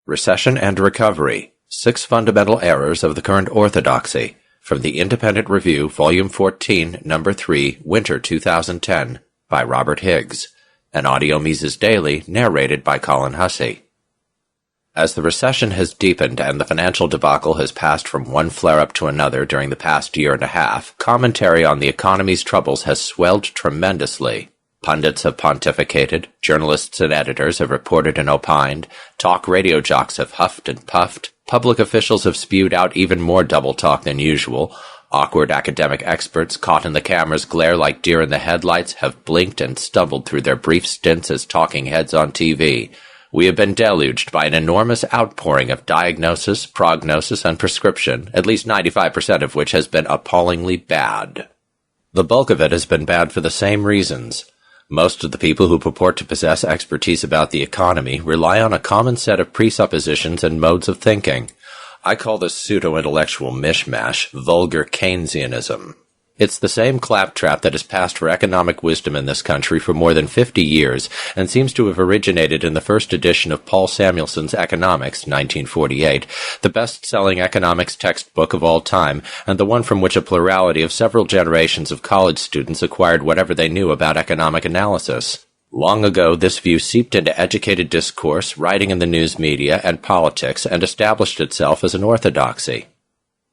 Recession and Recovery, 6 Fundamental Errors of the Current Orthodoxy, from the Independent Review, Volume 14, Number 3, Winter 2010, by Robert Higgs, an audio Mises Daily narrated by Colin Hussey. As the recession has deepened and the financial debacle has passed from one flare-up to another during the past year and a half, commentary on the economy's troubles has swelled tremendously. Pundits have pontificated, journalists and editors have reported and opined, talk radio jocks have huffed and puffed, public officials have spewed out even more double talk than usual, awkward academic experts caught in the camera's glare like deer in the headlights have blinked and stumbled through their brief stints as talking heads on TV. We have been deluged by an enormous outpouring of diagnosis, prognosis, and prescription, at least 95% of which has been appallingly bad. The bulk of it has been bad for the same reasons. Most of the people who purport to possess expertise about the economy rely on a common set of presuppositions and modes of thinking. I call this pseudo-intellectual mishmash vulgar Keynesianism. It's the same claptrap that has passed for economic wisdom in this country for more than 50 years and seems to have originated in the first edition of Paul Samuelson's Economics, 1948, the best-selling economics textbook of all time, and the one from which a plurality of several generations of college students acquired whatever they knew about economic analysis. Long ago, this view seeped into educated discourse, writing in the news media, and politics, and established itself as an orthodoxy.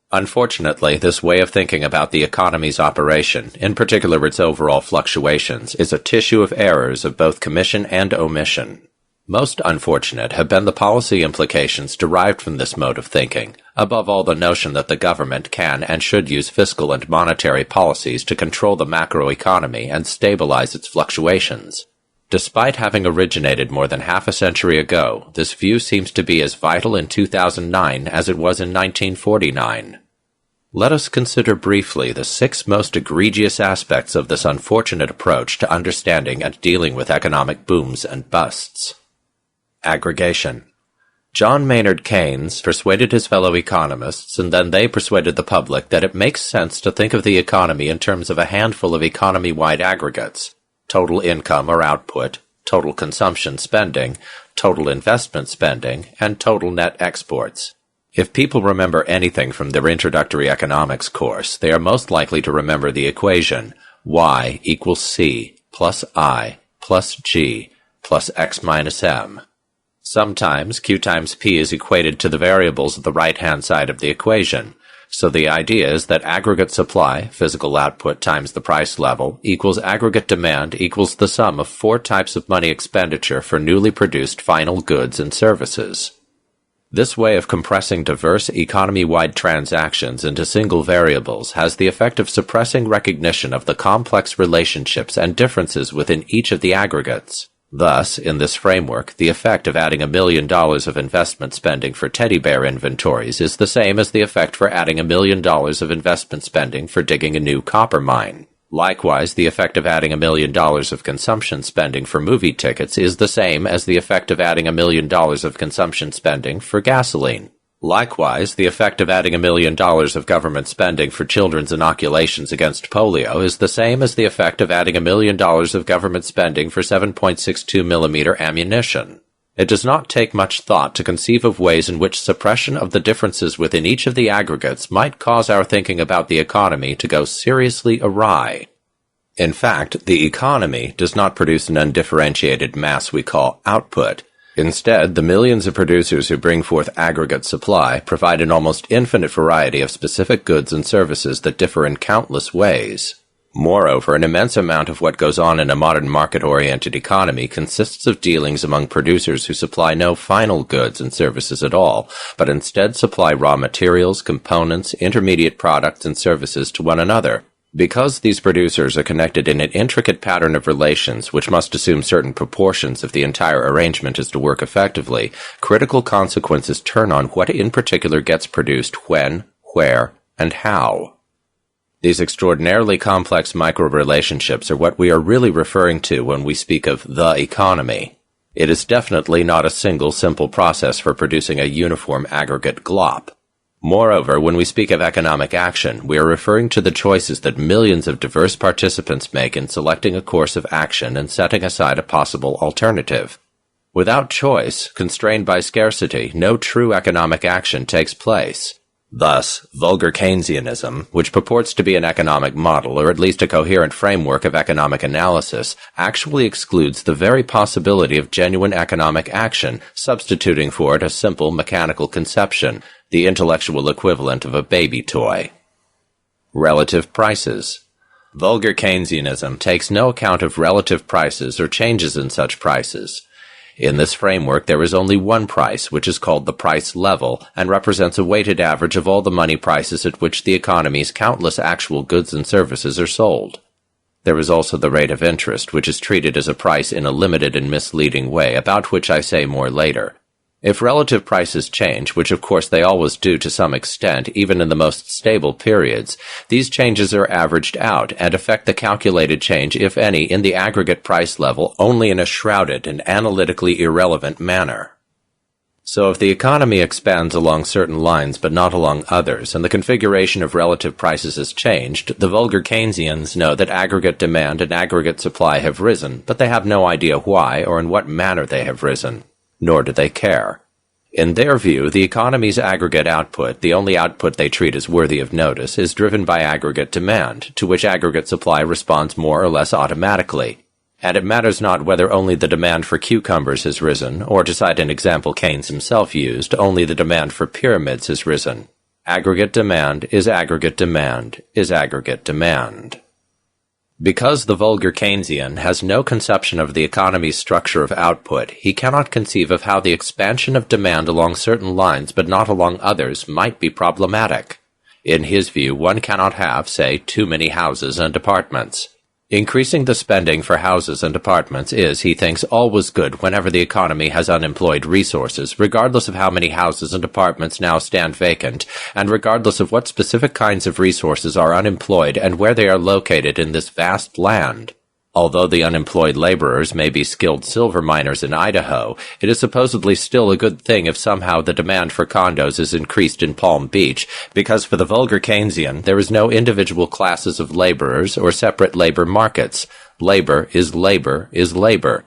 Unfortunately, this way of thinking about the economy's operation, in particular its overall fluctuations, is a tissue of errors of both commission and omission. Most unfortunate have been the policy implications derived from this mode of thinking, above all the notion that the government can and should use fiscal and monetary policies to control the macroeconomy and stabilize its fluctuations. Despite having originated more than half a century ago, this view seems to be as vital in 2009 as it was in 1949. Let us consider briefly the 6 most egregious aspects of this unfortunate approach to understanding and dealing with economic booms and busts. Aggregation. John Maynard Keynes persuaded his fellow economists, and then they persuaded the public that it makes sense to think of the economy in terms of a handful of economy-wide aggregates: total income or output, total consumption spending, total investment spending, and total net exports. If people remember anything from their introductory economics course, they are most likely to remember the equation y equals c plus I plus g plus x minus m. Sometimes q times p is equated to the variables at the right-hand side of the equation. So the idea is that aggregate supply, physical output times the price level, equals aggregate demand equals the sum of 4 types of money expenditure for newly produced final goods and services. This way of compressing diverse economy-wide transactions into single variables has the effect of suppressing recognition of the complex relationships and differences within each of the aggregates. Thus, in this framework, the effect of adding $1 million of investment spending for teddy bear inventories is the same as the effect for adding $1 million of investment spending for digging a new copper mine. Likewise, the effect of adding $1 million of consumption spending for movie tickets is the same as the effect of adding $1 million of consumption spending for gasoline. Likewise, the effect of adding $1 million of government spending for children's inoculations against polio is the same as the effect of adding $1 million of government spending for 7.62 millimeter ammunition. It does not take much thought to conceive of ways in which suppression of the differences within each of the aggregates might cause our thinking about the economy to go seriously awry. In fact, the economy does not produce an undifferentiated mass we call output. Instead, the millions of producers who bring forth aggregate supply provide an almost infinite variety of specific goods and services that differ in countless ways. Moreover, an immense amount of what goes on in a modern market-oriented economy consists of dealings among producers who supply no final goods and services at all, but instead supply raw materials, components, intermediate products, and services to one another. Because these producers are connected in an intricate pattern of relations which must assume certain proportions if the entire arrangement is to work effectively, critical consequences turn on what in particular gets produced when, where, and how. These extraordinarily complex micro-relationships are what we are really referring to when we speak of the economy. It is definitely not a single simple process for producing a uniform aggregate glop. Moreover, when we speak of economic action, we are referring to the choices that millions of diverse participants make in selecting a course of action and setting aside a possible alternative. Without choice, constrained by scarcity, no true economic action takes place. Thus, vulgar Keynesianism, which purports to be an economic model or at least a coherent framework of economic analysis, actually excludes the very possibility of genuine economic action, substituting for it a simple mechanical conception, the intellectual equivalent of a baby toy. Relative prices. Vulgar Keynesianism takes no account of relative prices or changes in such prices. In this framework, there is only one price, which is called the price level, and represents a weighted average of all the money prices at which the economy's countless actual goods and services are sold. There is also the rate of interest, which is treated as a price in a limited and misleading way, about which I say more later. If relative prices change, which of course they always do to some extent, even in the most stable periods, these changes are averaged out and affect the calculated change, if any, in the aggregate price level only in a shrouded and analytically irrelevant manner. So if the economy expands along certain lines but not along others, and the configuration of relative prices is changed, the vulgar Keynesians know that aggregate demand and aggregate supply have risen, but they have no idea why or in what manner they have risen. Nor do they care. In their view, the economy's aggregate output, the only output they treat as worthy of notice, is driven by aggregate demand, to which aggregate supply responds more or less automatically. And it matters not whether only the demand for cucumbers has risen, or to cite an example Keynes himself used, only the demand for pyramids has risen. Aggregate demand is aggregate demand is aggregate demand. Because the vulgar Keynesian has no conception of the economy's structure of output, he cannot conceive of how the expansion of demand along certain lines but not along others might be problematic. In his view, one cannot have, say, too many houses and apartments. Increasing the spending for houses and apartments is, he thinks, always good whenever the economy has unemployed resources, regardless of how many houses and apartments now stand vacant, and regardless of what specific kinds of resources are unemployed and where they are located in this vast land. Although the unemployed laborers may be skilled silver miners in Idaho, it is supposedly still a good thing if somehow the demand for condos is increased in Palm Beach, because for the vulgar Keynesian, there is no individual classes of laborers or separate labor markets. Labor is labor is labor.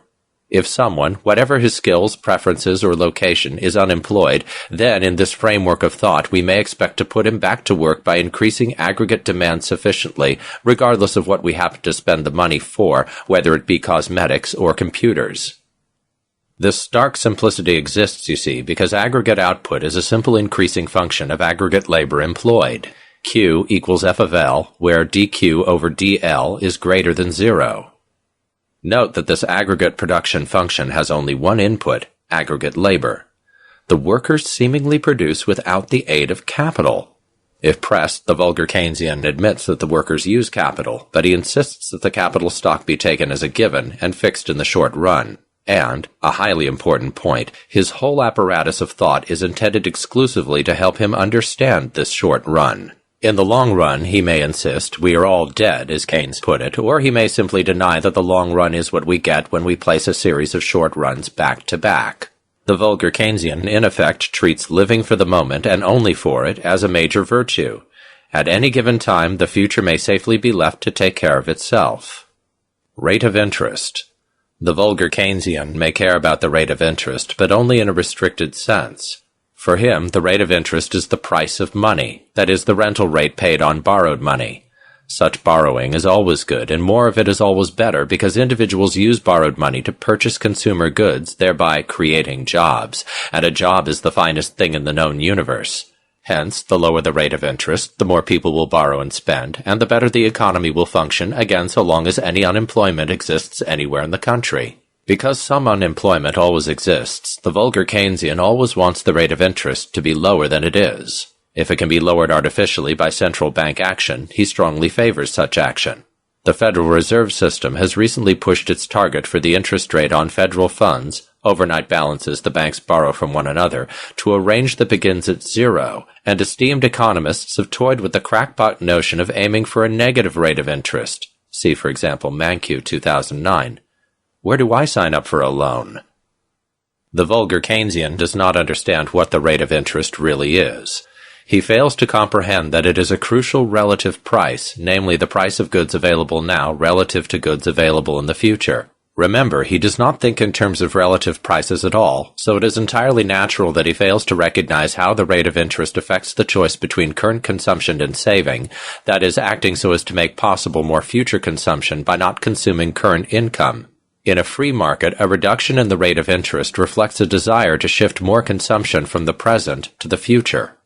If someone, whatever his skills, preferences, or location, is unemployed, then in this framework of thought we may expect to put him back to work by increasing aggregate demand sufficiently, regardless of what we happen to spend the money for, whether it be cosmetics or computers. This stark simplicity exists, you see, because aggregate output is a simple increasing function of aggregate labor employed. Q equals F of L, where dQ over dL is greater than 0. Note that this aggregate production function has only one input, aggregate labor. The workers seemingly produce without the aid of capital. If pressed, the vulgar Keynesian admits that the workers use capital, but he insists that the capital stock be taken as a given and fixed in the short run. And, a highly important point, his whole apparatus of thought is intended exclusively to help him understand this short run. In the long run, he may insist, we are all dead, as Keynes put it, or he may simply deny that the long run is what we get when we place a series of short runs back to back. The vulgar Keynesian, in effect, treats living for the moment, and only for it, as a major virtue. At any given time, the future may safely be left to take care of itself. Rate of interest. The vulgar Keynesian may care about the rate of interest, but only in a restricted sense. For him, the rate of interest is the price of money, that is, the rental rate paid on borrowed money. Such borrowing is always good, and more of it is always better, because individuals use borrowed money to purchase consumer goods, thereby creating jobs, and a job is the finest thing in the known universe. Hence, the lower the rate of interest, the more people will borrow and spend, and the better the economy will function, again so long as any unemployment exists anywhere in the country. Because some unemployment always exists, the vulgar Keynesian always wants the rate of interest to be lower than it is. If it can be lowered artificially by central bank action, he strongly favors such action. The Federal Reserve System has recently pushed its target for the interest rate on federal funds, overnight balances the banks borrow from one another, to a range that begins at 0, and esteemed economists have toyed with the crackpot notion of aiming for a negative rate of interest. See, for example, Mankiw 2009. Where do I sign up for a loan? The vulgar Keynesian does not understand what the rate of interest really is. He fails to comprehend that it is a crucial relative price, namely the price of goods available now relative to goods available in the future. Remember, he does not think in terms of relative prices at all, so it is entirely natural that he fails to recognize how the rate of interest affects the choice between current consumption and saving, that is, acting so as to make possible more future consumption by not consuming current income. In a free market, a reduction in the rate of interest reflects a desire to shift more consumption from the present to the future.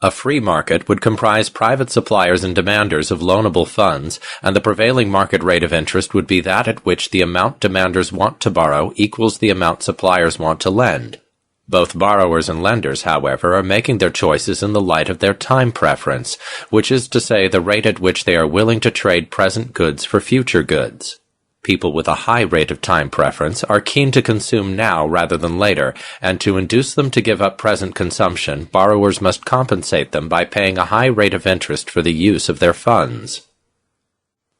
A free market would comprise private suppliers and demanders of loanable funds, and the prevailing market rate of interest would be that at which the amount demanders want to borrow equals the amount suppliers want to lend. Both borrowers and lenders, however, are making their choices in the light of their time preference, which is to say the rate at which they are willing to trade present goods for future goods. People with a high rate of time preference are keen to consume now rather than later, and to induce them to give up present consumption, borrowers must compensate them by paying a high rate of interest for the use of their funds.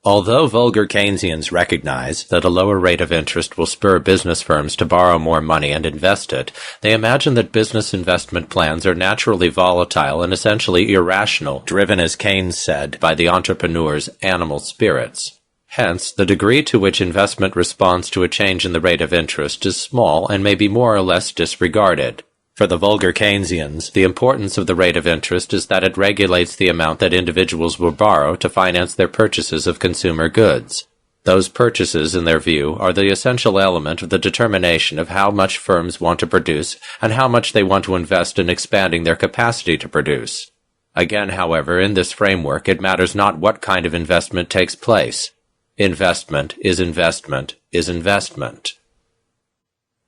Although vulgar Keynesians recognize that a lower rate of interest will spur business firms to borrow more money and invest it, they imagine that business investment plans are naturally volatile and essentially irrational, driven, as Keynes said, by the entrepreneur's animal spirits. Hence, the degree to which investment responds to a change in the rate of interest is small and may be more or less disregarded. For the vulgar Keynesians, the importance of the rate of interest is that it regulates the amount that individuals will borrow to finance their purchases of consumer goods. Those purchases, in their view, are the essential element of the determination of how much firms want to produce and how much they want to invest in expanding their capacity to produce. Again, however, in this framework, it matters not what kind of investment takes place. Investment is investment is investment.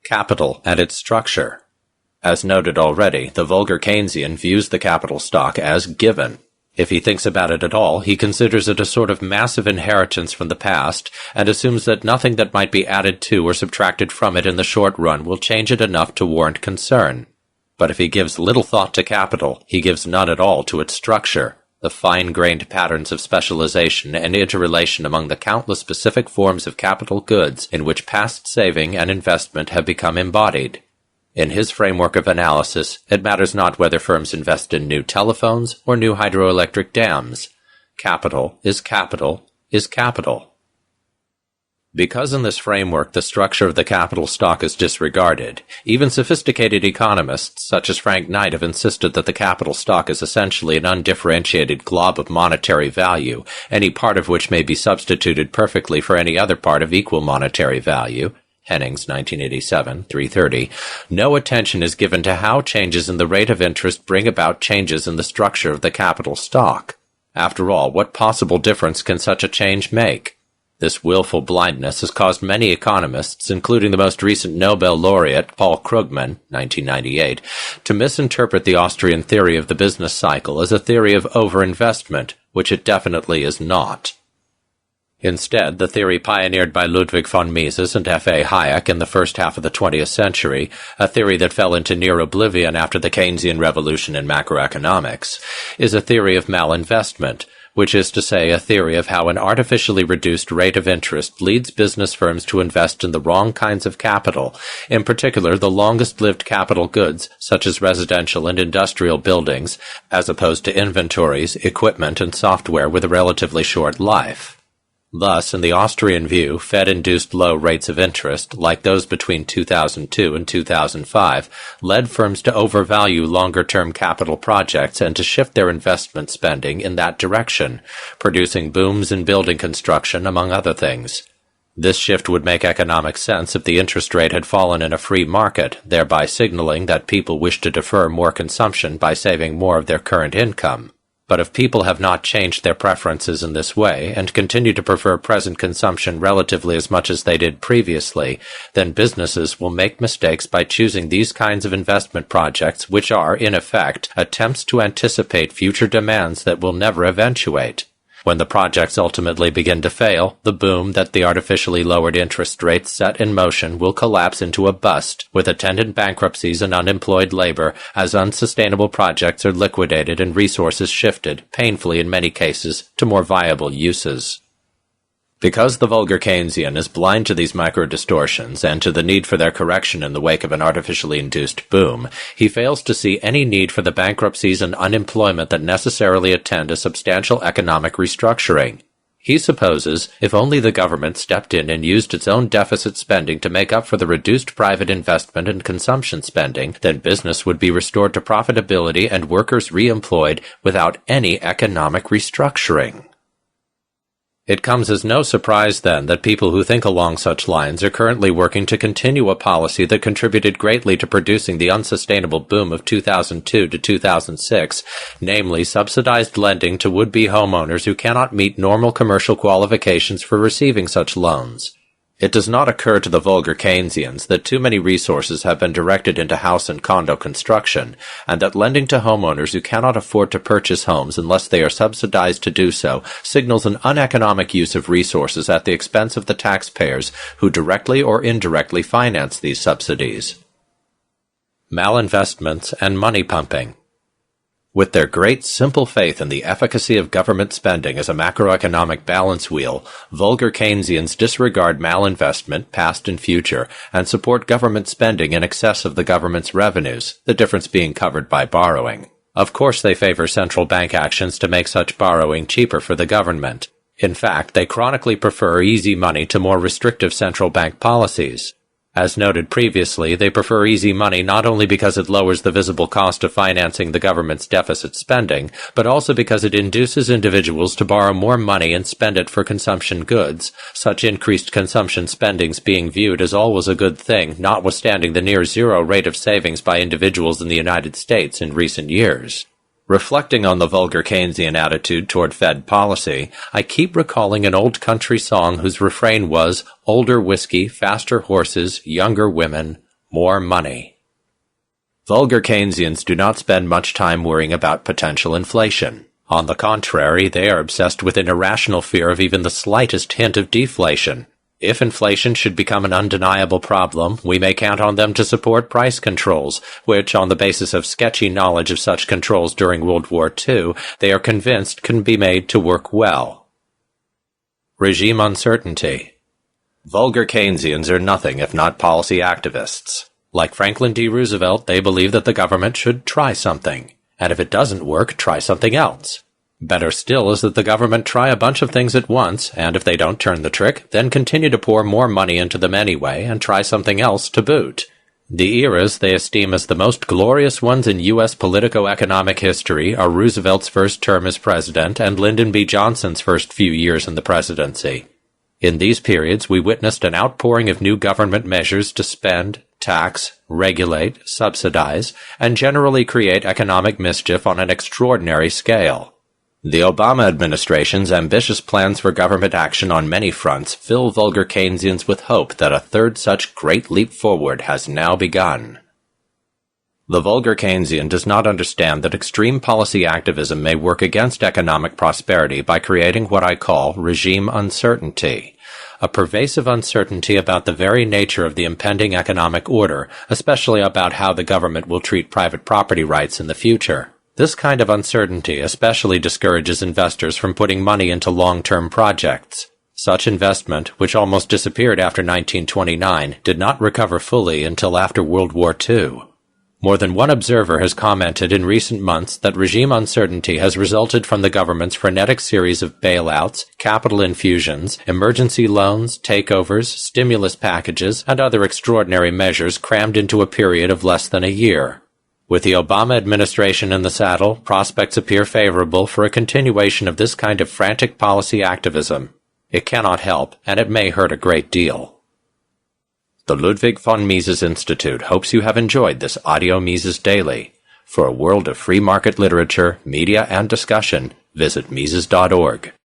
Capital and its structure. As noted already, the vulgar Keynesian views the capital stock as given. If he thinks about it at all, he considers it a sort of massive inheritance from the past, and assumes that nothing that might be added to or subtracted from it in the short run will change it enough to warrant concern. But if he gives little thought to capital, he gives none at all to its structure, the fine-grained patterns of specialization and interrelation among the countless specific forms of capital goods in which past saving and investment have become embodied. In his framework of analysis, it matters not whether firms invest in new telephones or new hydroelectric dams. Capital is capital is capital. Because in this framework the structure of the capital stock is disregarded, even sophisticated economists such as Frank Knight have insisted that the capital stock is essentially an undifferentiated glob of monetary value, any part of which may be substituted perfectly for any other part of equal monetary value. Hennings, 1987, 330. No attention is given to how changes in the rate of interest bring about changes in the structure of the capital stock. After all, what possible difference can such a change make? This willful blindness has caused many economists, including the most recent Nobel laureate Paul Krugman, 1998, to misinterpret the Austrian theory of the business cycle as a theory of overinvestment, which it definitely is not. Instead, the theory pioneered by Ludwig von Mises and F. A. Hayek in the first half of the 20th century, a theory that fell into near oblivion after the Keynesian revolution in macroeconomics, is a theory of malinvestment, which is to say a theory of how an artificially reduced rate of interest leads business firms to invest in the wrong kinds of capital, in particular the longest-lived capital goods, such as residential and industrial buildings, as opposed to inventories, equipment, and software with a relatively short life. Thus, in the Austrian view, Fed-induced low rates of interest, like those between 2002 and 2005, led firms to overvalue longer-term capital projects and to shift their investment spending in that direction, producing booms in building construction, among other things. This shift would make economic sense if the interest rate had fallen in a free market, thereby signaling that people wish to defer more consumption by saving more of their current income. But if people have not changed their preferences in this way and continue to prefer present consumption relatively as much as they did previously, then businesses will make mistakes by choosing these kinds of investment projects which are, in effect, attempts to anticipate future demands that will never eventuate. When the projects ultimately begin to fail, the boom that the artificially lowered interest rates set in motion will collapse into a bust, with attendant bankruptcies and unemployed labor, as unsustainable projects are liquidated and resources shifted, painfully in many cases, to more viable uses. Because the vulgar Keynesian is blind to these micro-distortions and to the need for their correction in the wake of an artificially induced boom, he fails to see any need for the bankruptcies and unemployment that necessarily attend a substantial economic restructuring. He supposes if only the government stepped in and used its own deficit spending to make up for the reduced private investment and consumption spending, then business would be restored to profitability and workers re-employed without any economic restructuring. It comes as no surprise, then, that people who think along such lines are currently working to continue a policy that contributed greatly to producing the unsustainable boom of 2002 to 2006, namely subsidized lending to would-be homeowners who cannot meet normal commercial qualifications for receiving such loans. It does not occur to the vulgar Keynesians that too many resources have been directed into house and condo construction, and that lending to homeowners who cannot afford to purchase homes unless they are subsidized to do so signals an uneconomic use of resources at the expense of the taxpayers who directly or indirectly finance these subsidies. Malinvestments and money pumping. With their great simple faith in the efficacy of government spending as a macroeconomic balance wheel, vulgar Keynesians disregard malinvestment, past and future, and support government spending in excess of the government's revenues, the difference being covered by borrowing. Of course they favor central bank actions to make such borrowing cheaper for the government. In fact, they chronically prefer easy money to more restrictive central bank policies. As noted previously, they prefer easy money not only because it lowers the visible cost of financing the government's deficit spending, but also because it induces individuals to borrow more money and spend it for consumption goods, such increased consumption spendings being viewed as always a good thing, notwithstanding the near-zero rate of savings by individuals in the United States in recent years. Reflecting on the vulgar Keynesian attitude toward Fed policy, I keep recalling an old country song whose refrain was, older whiskey, faster horses, younger women, more money. Vulgar Keynesians do not spend much time worrying about potential inflation. On the contrary, they are obsessed with an irrational fear of even the slightest hint of deflation. If inflation should become an undeniable problem, we may count on them to support price controls, which, on the basis of sketchy knowledge of such controls during World War II, they are convinced can be made to work well. Regime uncertainty. Vulgar Keynesians are nothing if not policy activists. Like Franklin D. Roosevelt, they believe that the government should try something, and if it doesn't work, try something else. Better still is that the government try a bunch of things at once, and if they don't turn the trick, then continue to pour more money into them anyway and try something else to boot. The eras they esteem as the most glorious ones in U.S. politico-economic history are Roosevelt's first term as president and Lyndon B. Johnson's first few years in the presidency. In these periods, we witnessed an outpouring of new government measures to spend, tax, regulate, subsidize, and generally create economic mischief on an extraordinary scale. The Obama administration's ambitious plans for government action on many fronts fill vulgar Keynesians with hope that a third such great leap forward has now begun. The vulgar Keynesian does not understand that extreme policy activism may work against economic prosperity by creating what I call regime uncertainty, a pervasive uncertainty about the very nature of the impending economic order, especially about how the government will treat private property rights in the future. This kind of uncertainty especially discourages investors from putting money into long-term projects. Such investment, which almost disappeared after 1929, did not recover fully until after World War II. More than one observer has commented in recent months that regime uncertainty has resulted from the government's frenetic series of bailouts, capital infusions, emergency loans, takeovers, stimulus packages, and other extraordinary measures crammed into a period of less than a year. With the Obama administration in the saddle, prospects appear favorable for a continuation of this kind of frantic policy activism. It cannot help, and it may hurt a great deal. The Ludwig von Mises Institute hopes you have enjoyed this Audio Mises Daily. For a world of free market literature, media, and discussion, visit Mises.org.